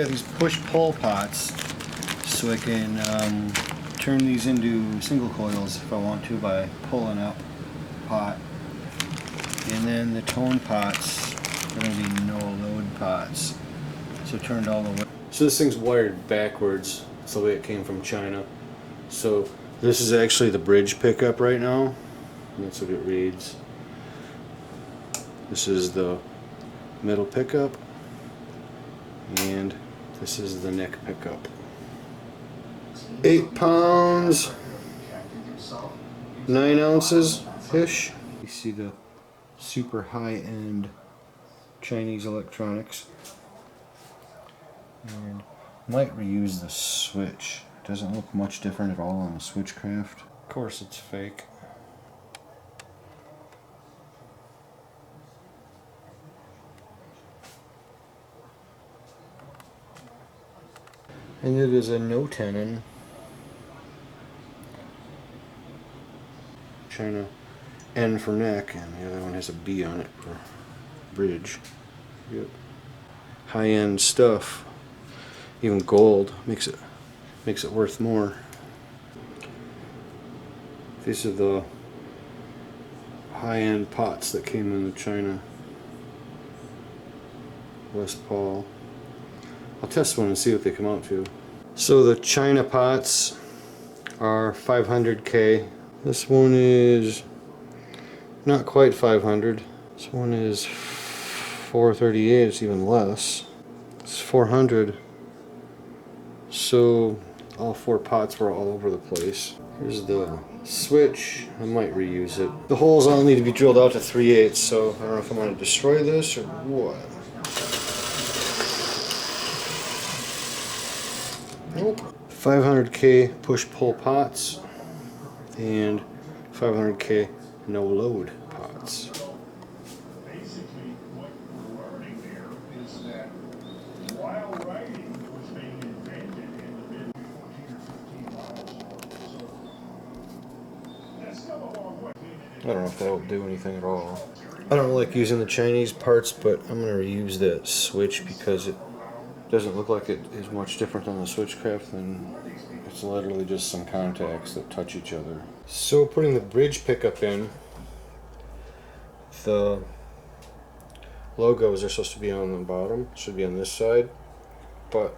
got these push-pull pots, so I can turn these into single coils if I want to by pulling up pot. And then the tone pots are going to be no-load pots, so turned all the way. So this thing's wired backwards. That's the way it came from China. So this is actually the bridge pickup right now. And that's what it reads. This is the middle pickup, and this is the neck pickup. 8 pounds, 9 ounces ish. You see the super high-end Chinese electronics. And might reuse the switch. It doesn't look much different at all on the Switchcraft. Of course it's fake. And it is a no tenon China N for neck, and the other one has a B on it for bridge. Yep. High-end stuff. Even gold makes it worth more. These are the high-end pots that came in the China Les Paul. I'll test one and see what they come out to. So the China pots are 500K. This one is not quite 500. This one is 438. It's even less. It's 400. So all 4 pots were all over the place. Here's the switch. I might reuse it. The holes all need to be drilled out to 3/8, so I don't know if I'm going to destroy this or what. Nope. 500K push-pull pots and 500K no-load pots. Basically, what we're learning there is that while writing was being invented in the mid 14 or 15 miles, so that's come a long way. I don't know if that will do anything at all. I don't like using the Chinese parts, but I'm going to reuse that switch because it doesn't look like it is much different on the Switchcraft, and it's literally just some contacts that touch each other. So putting the bridge pickup in, the logos are supposed to be on the bottom, should be on this side, but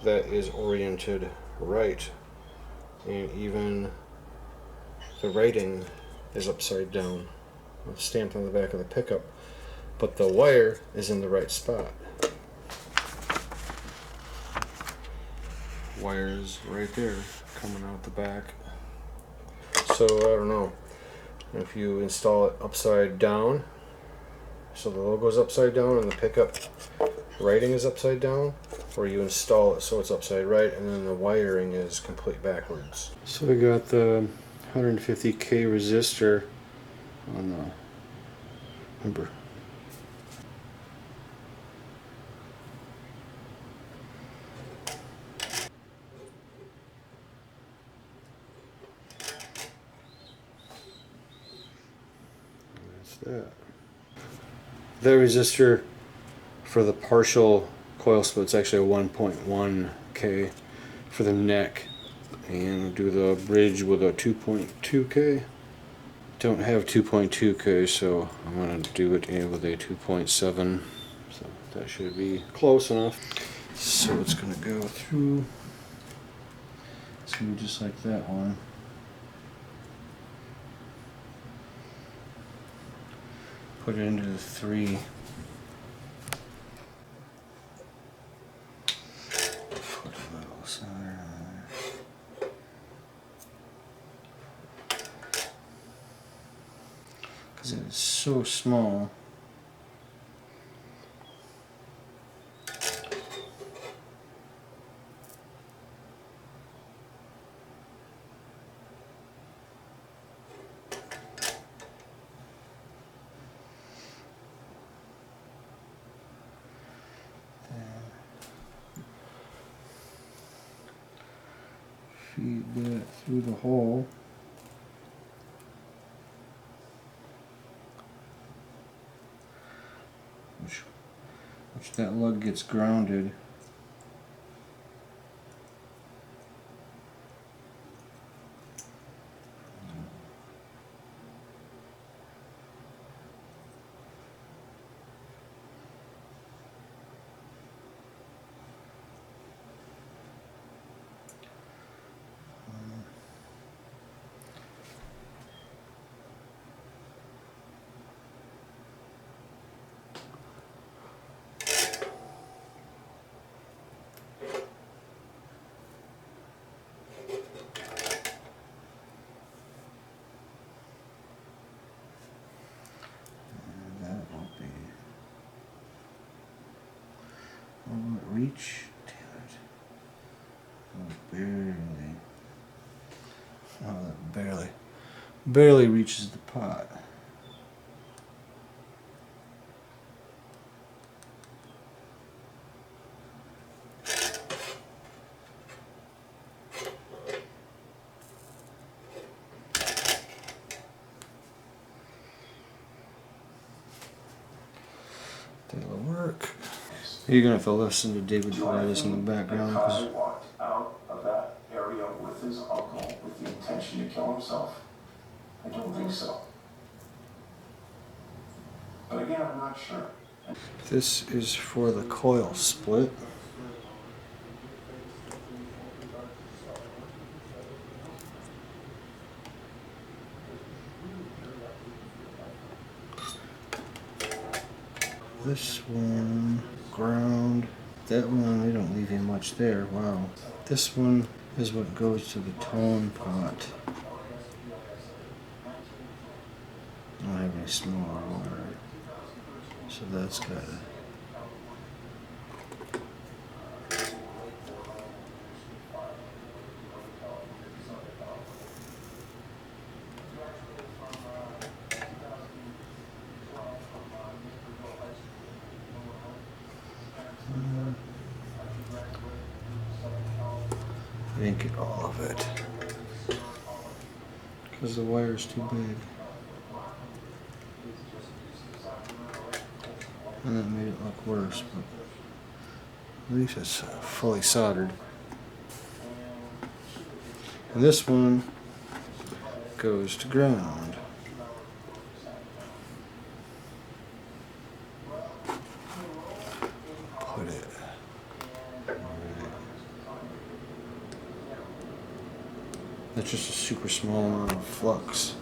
that is oriented right, and even the writing is upside down. It's stamped on the back of the pickup, but the wire is in the right spot. Wires right there coming out the back. So I don't know if you install it upside down, so the logo's upside down and the pickup writing is upside down, or you install it so it's upside right and then the wiring is complete backwards. So we got the 150K resistor on the number. That. The resistor for the partial coil split is actually a 1.1K for the neck, and we'll do the bridge with a 2.2K. Don't have 2.2K, so I'm going to do it with a 2.7, so that should be close enough. So it's going to go through, it's going to be just like that one. Put it into the 3. Put a little center on there. Because it's so small. Feed that through the hole. Which that lug gets grounded reach? Damn it. Oh, barely. Oh, that barely reaches the pot. That'll work. You're gonna have to listen to David play this in the background. Kyle walked out of that area with his uncle with the intention to kill himself? I don't think so. But again, I'm not sure. This is for the coil split. This one, ground. That one, they don't leave you much there. Wow. This one is what goes to the tone pot. I don't have any smaller wire. So that's got it. I didn't get all of it because the wire's too big. And that made it look worse, but at least it's fully soldered. And this one goes to ground. Put it. That's just a super small amount of flux.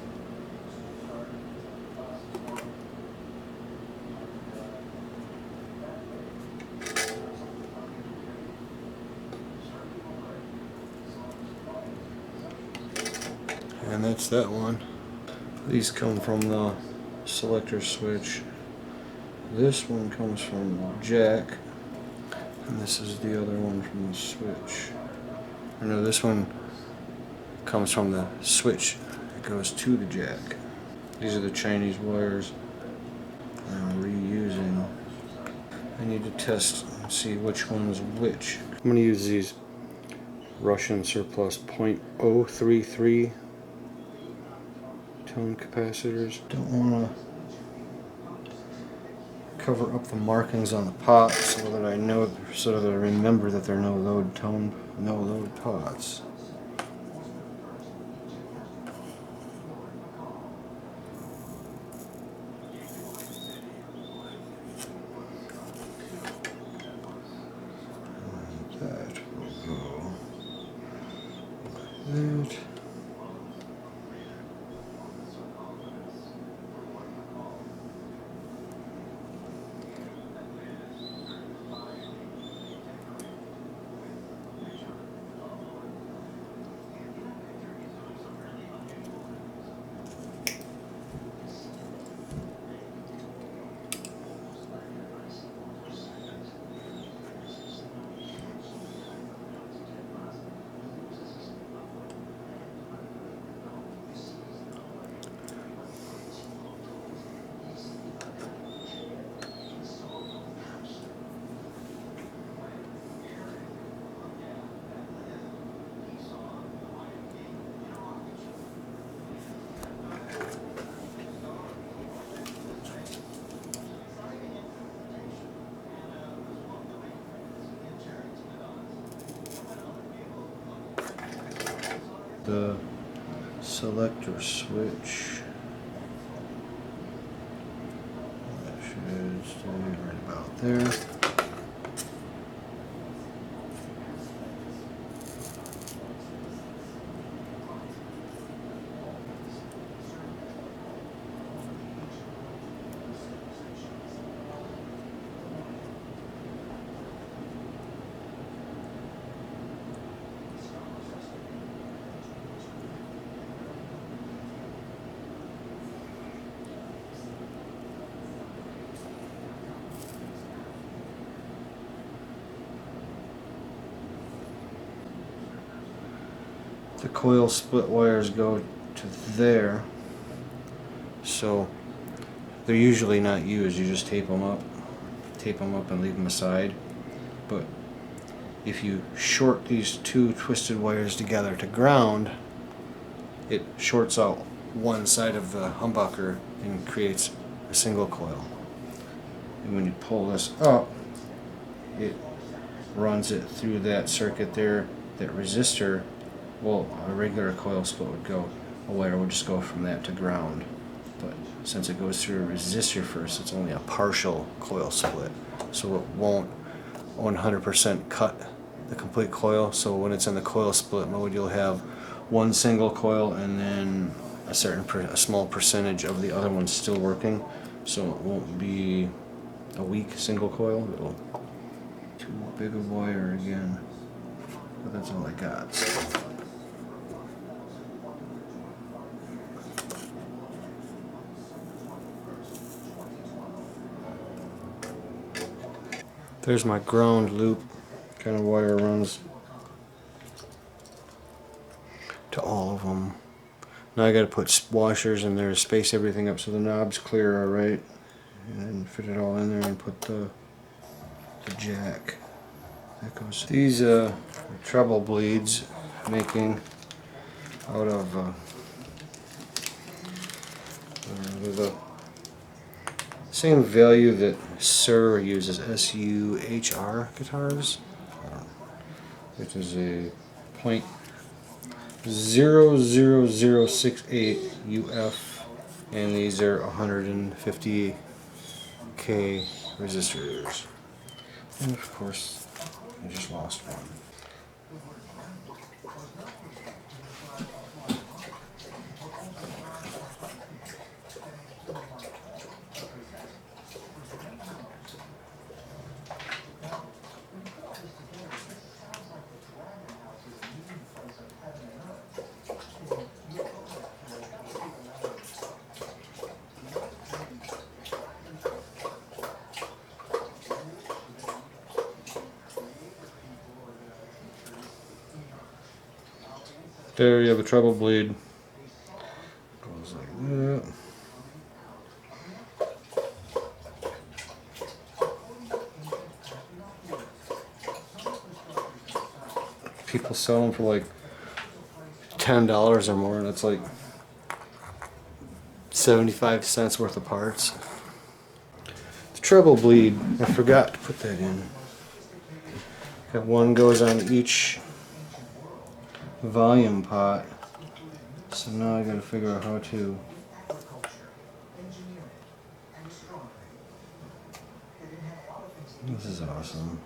And that's that one. These come from the selector switch. This one comes from the jack. And this is the other one from the switch. I know this one comes from the switch. It goes to the jack. These are the Chinese wires I'm reusing. I need to test and see which one is which. I'm going to use these Russian surplus .033 tone capacitors. Don't want to cover up the markings on the pot so that I know, so that I remember that there are no load pots. And that will go like that. The selector switch. That should stay right about there. the coil split wires go to there, so they're usually not used. You just tape them up and leave them aside. But if you short these two twisted wires together to ground, it shorts out one side of the humbucker and creates a single coil. And when you pull this up, it runs it through that circuit there. That resistor, well, a regular coil split would go, a wire would just go from that to ground. But since it goes through a resistor first, it's only a partial coil split. So it won't 100% cut the complete coil. So when it's in the coil split mode, you'll have one single coil and then a small percentage of the other one still working. So it won't be a weak single coil. It'll too big a wire again. But that's all I got. So. There's my ground loop. Kind of wire runs to all of them. Now I got to put washers in there to space everything up so the knobs clear alright, and then fit it all in there and put the jack. That goes. These treble bleeds, making out of the same value that Sir uses, SUHR guitars, which is a .00068 UF, and these are 150K resistors. And of course, I just lost one. There you have a treble bleed. Goes like that. People sell them for like $10 or more, and it's like 75 cents worth of parts. The treble bleed, I forgot to put that in. That one goes on each volume pot, so now I gotta figure out how to this is awesome.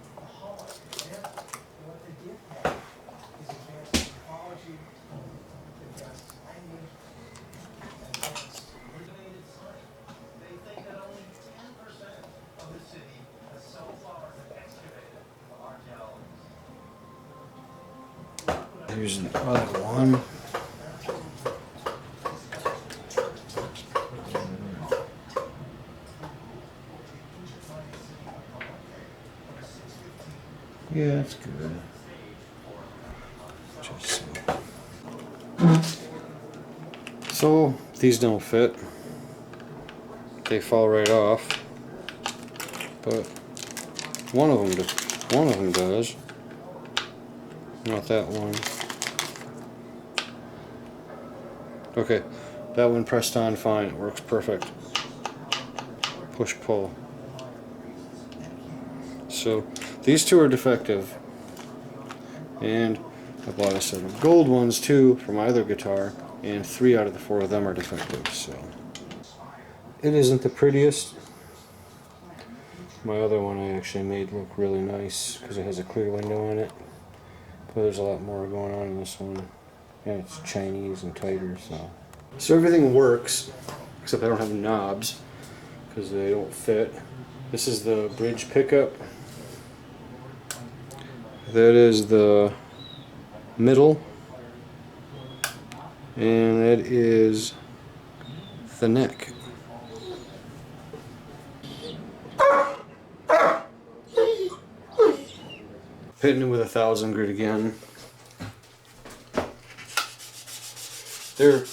Here's the other one. Yeah, that's good. Just so these don't fit. They fall right off. But one of them does. Not that one. Okay, that one pressed on fine. It works perfect. Push pull. So these two are defective, and I bought a set of gold ones too for my other guitar, and 3 out of the 4 of them are defective. So it isn't the prettiest. My other one I actually made look really nice because it has a clear window in it, but there's a lot more going on in this one. And it's Chinese and tighter, so everything works, except I don't have knobs because they don't fit. This is the bridge pickup. That is the middle, and that is the neck. Hitting it with 1000 grit again. They're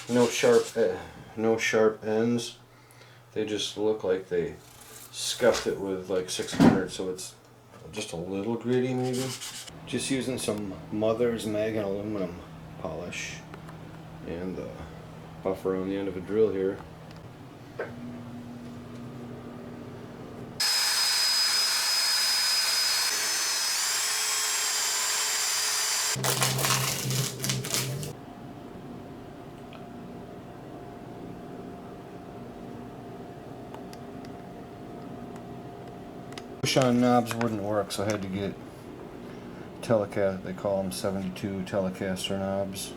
no sharp ends. They just look like they scuffed it with like 600, so it's just a little gritty maybe. Just using some Mother's Mag and aluminum polish and buffer on the end of a drill here. Push-on knobs wouldn't work, so I had to get Telecast. They call them 72 Telecaster knobs.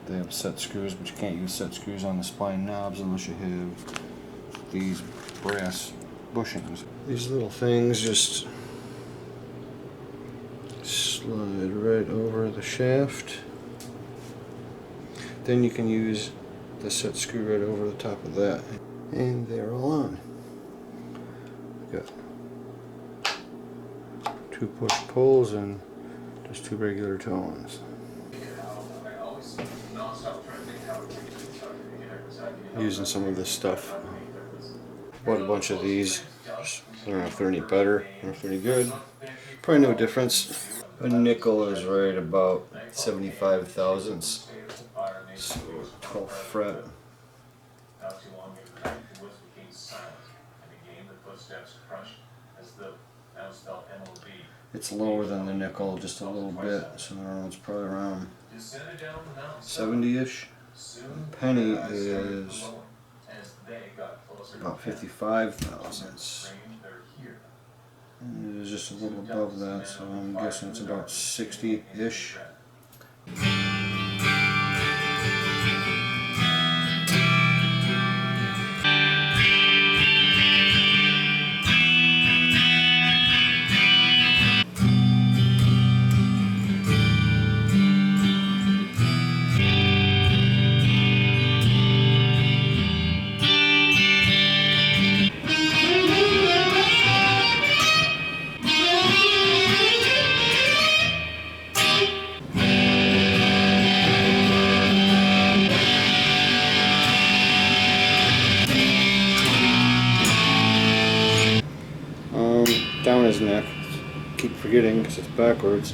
They have set screws, but you can't use set screws on the spline knobs unless you have these brass bushings. These little things just slide right over the shaft. Then you can use the set screw right over the top of that. And they're all on. Got 2 push pulls and just 2 regular tones. Using some of this stuff. Bought a bunch of these. I don't know if they're any better or if they're any good. Probably no difference. A nickel is right about 75 thousandths. So 12th fret. It's lower than the nickel just a little bit, so I don't know, it's probably around 70-ish. Penny is about 55 thousandths. And it is just a little above that, so I'm guessing it's about 60-ish. Down his neck. Keep forgetting because it's backwards.